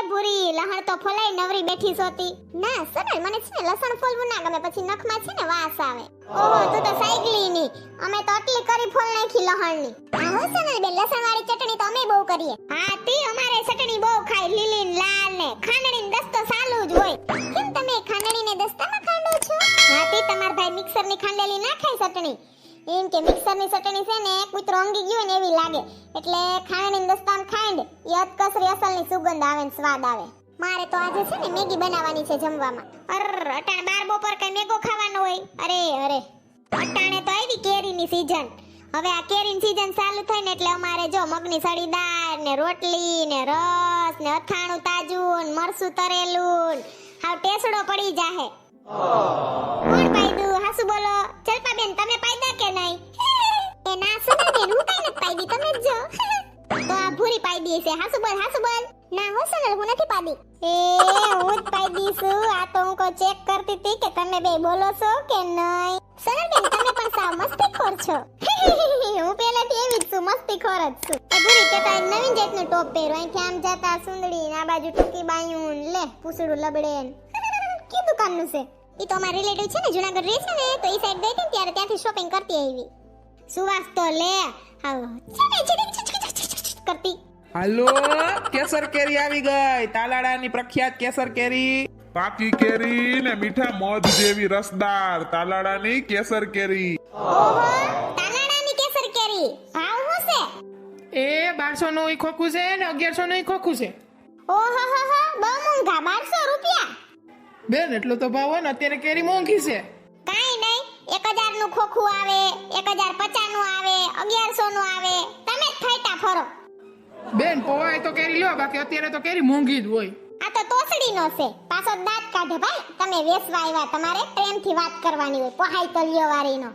ભૂરી લહણ તો ફોલાઈ નવરી બેઠી સોતી. ના સનલ મને છે ને લસણ ફોલવું ના ગમે, પછી નખમાં છે ને વાસ આવે. ઓહો તું તો સાયકલી ની, અમે તો આટલી કરી ફોલ નાખી લહણની. હા હો સનલ બેન, લસણ વાળી ચટણી તો અમે બહુ કરીએ. હા તી અમારે ચટણી બહુ ખાય, લીલી ને લાલ ને ખાંડણી ને દસ્તો ચાલુ જ હોય. કેમ તમે ખાંડણી ને દસ્તામાં ખાંડો છો? હા તી તમાર ભાઈ મિક્સર ની ખાંડેલી ના ખાય ચટણી. એમ કે મિક્સર ની ચટણી છે ને કૂતરો ઊંઘી ગયો ને એવી લાગે, એટલે ખાંડણી ને દસ્તામાં ખાંડ એ અતકસરી અસલની સુગંધ આવે ને સ્વાદ આવે. મારે તો આજે છે ને મેગી બનાવવાની છે જમવામાં. અટાણે બાર બપોર કઈ મેગો ખાવાનો હોય? અરે અટાણે તો આવી કેરીની સીઝન. હવે આ કેરીની સીઝન ચાલુ થાય ને એટલે અમારે જો મગની સળીદાર ને રોટલી ને રસ ને અથાણું તાજું ને મરસું તરેલું હાવ ટેસડો પડી જાહે. કોણ પાયદું? હાસુ બોલો. ચલપા બેન તમે પાયદા કે નહીં? એ ના સુના બેન હું કઈ નથી પાયદી, તમે જ જો. તો આ ભૂરી પાયદી છે. હાસુ બોલ. ના હો સનલ હું નથી પાડી. હું જ પાયદી છું. આ તો હું કો ચેક કરતી હતી કે તમે બે બોલો છો કે નહીં. સનલ બેન તમે પણ સાવ મસ્તીખોર છો. હું પહેલાથી એવી જ છું, મસ્તીખોર જ છું. એ ભૂરી કે તો નવીન જાતનું ટોપ પહેરો, અહીંથી આમ જતા સુંદડી ને આ બાજુ ટૂંકી બાયું લે પૂછડું લબડે. કી દુકાનનું છે? ઈ તો અમાર રિલેટિવ છે ને જૂનાગઢ રહે છે ને, તો ઈ સાઈડ ગઈ હતી ત્યારે ત્યાંથી શોપિંગ કરતી આવી. સુવાસ તો લે આવ કરતી. હાલો, કેસર કેરી આવી ગઈ. તાલાડાની પ્રખ્યાત કેસર કેરી. પાકી કેરી ને મીઠા મધ જેવી રસદાર તાલાડાની કેસર કેરી. ઓહો તાલાડાની કેસર કેરી ભાવ શું છે? એ 1200 નું ખોખું છે ને 1100 નું ખોખું છે. ઓહો હો હો બહુ મોંઘા, 1200 રૂપિયા. બેન એટલો તો ભાવ હોય ને, અત્યારે કેરી મોંઘી છે. કાઈ નહીં, 1000 નું ખોખું આવે, 1050 નું આવે, 1100 નું આવે. તમે જ ફાયટા ફરો. બેન પોવાય તો કેરી લ્યો, બાકી અત્યારે તો કેરી મોંઘી જ હોય. આ તો તોસડીનો છે, પાછો દાંત કાઢે ભાઈ. તમે વેસવા આવ્યા, તમારે પ્રેમથી વાત કરવાની હોય, પહાઈ તલિયો વાળીનો.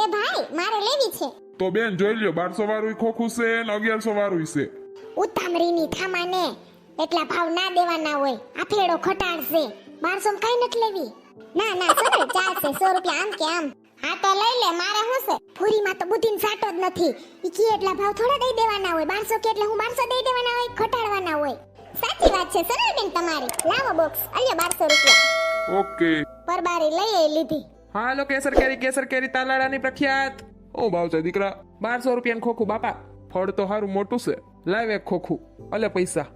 એ ભાઈ મારે લેવી છે. તો બેન જોઈ લ્યો, 1200 વાળું ખોખું છે ને 1100 વાળું છે. ઉતામળીની થામાને એટલા ભાવ ના દેવાના હોય. આ ફેડો ખટાડ છે, 1200 કઈ નથી લેવી. ના સર ચાલશે, 100 રૂપિયા આમ કે આમ. હા તો લઈ લે, મારે શું છે? પૂરીમાં તો બુદ્ધિનો સાટો જ નથી. ઈ કે એટલા ભાવ થોડા દઈ દેવાના હોય. 1200 કે એટલે હું 1200 દઈ દેવાના હોય, ઘટાડવાના હોય. સાચી વાત છે સરળ બેન તમારી. લાવો બોક્સ, અલ્યો 1200 રૂપિયા. ઓકે પરબારી લઈ લીધી. હાલો, કેસર કેરી તાલાડાની પ્રખ્યાત. ઓ ભાવ છે દીકરા? 1200 રૂપિયાનું ખોખું બાપા. ફળ તો હારું મોટું છે. લાવ એક ખોખું, અલે પૈસા.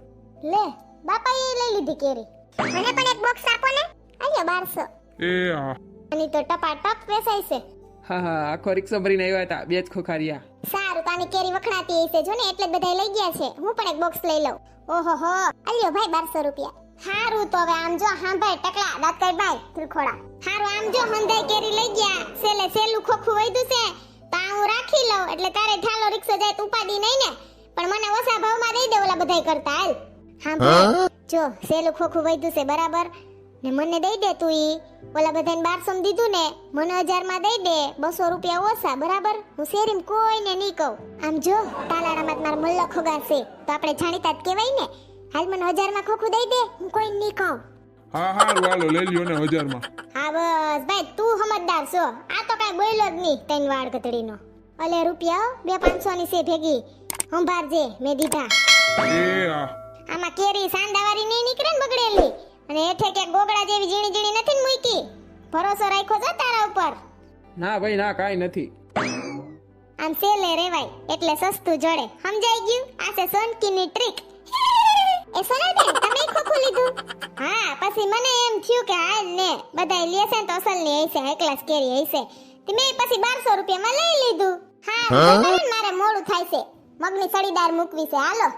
લે બાપા એ લઈ લીધી કેરી. મને પણ એક બોક્સ આપો ને. અલ્યો 1200. એ હા આની તો ટપાટપ વેચાય છે. હા આખો રિક્ષા ભરીને આવ્યા હતા, બે જ ખોખા રહ્યા. સારું, તાની કેરી વખણાતી હશે જો ને, એટલે બધા લઈ ગયા છે. હું પણ એક બોક્સ લઈ લઉં. ઓહો હો અલ્યો ભાઈ 1200 રૂપિયા. હારું તો હવે આમ જો, હા ભાઈ ટકલા દાંત કાઢ ભાઈ ત્રિખોડા. હારું આમ જો, હંધાઈ કેરી લઈ ગયા. સેલું ખોખું વૈધું છે તો આ હું રાખી લઉં, એટલે તારે ઠાલો રિક્ષા જાય તો ઉપાડી નહીં ને. પણ મને ઓછા ભાવમાં દઈ દે ઓલા બધાય કરતા. હાલ હા ભાઈ જો, સેલું ખોખું વૈધું છે બરાબર ને, મને દઈ દે તું. ઈ ઓલા બધાને 1200 માં દીધું ને, મને 1000 માં દઈ દે. 200 રૂપિયા ઓછા બરાબર. હું શેરીમાં કોઈને નહીં કહું. આમ જો તાલાડામાં મારો મલ્લો ખોગા છે તો આપણે જાણીતા જ કહેવાય ને. હાલ મને 1000 માં ખોખું દઈ દે, હું કોઈને નહીં કહું. હા હારું હાલો લઈ લ્યો ને 1000 માં. હા બસ ભાઈ તું સમજદાર છો. આ તો કાઈ બોલ્યો જ નહીં તૈન વાળ કતડીનો. અલે રૂપિયા 200-500 ની છે ભેગી. સંભાળજે, મેં દીધા. એ હા આમાં કેરી સાંડાવાળી નહીં નીકળે ને બગડેલી, અને હેઠે કે ગોગડા જેવી ઝીણી નથી ને મૂકી. ભરોસો રાખ્યો છે તારા ઉપર? ના ભાઈ ના, કાઈ નથી. આમ સેલે રેવાય એટલે સસ્તું જડે, સમજાઈ ગયું? આ છે સોનકીની ટ્રીક. એ સોનાબેન તમે ખોખું લીધું? હા, પછી મને એમ થયું કે હાલ ને બધાય લેશે તો અસલની હશે, હાઈ ક્લાસ કેરી હશે. તે મેં પછી 1200 રૂપિયામાં લઈ લીધું. હા મારે મોડું થાય છે, મગની સળીદાર મૂકવી છે. હાલો.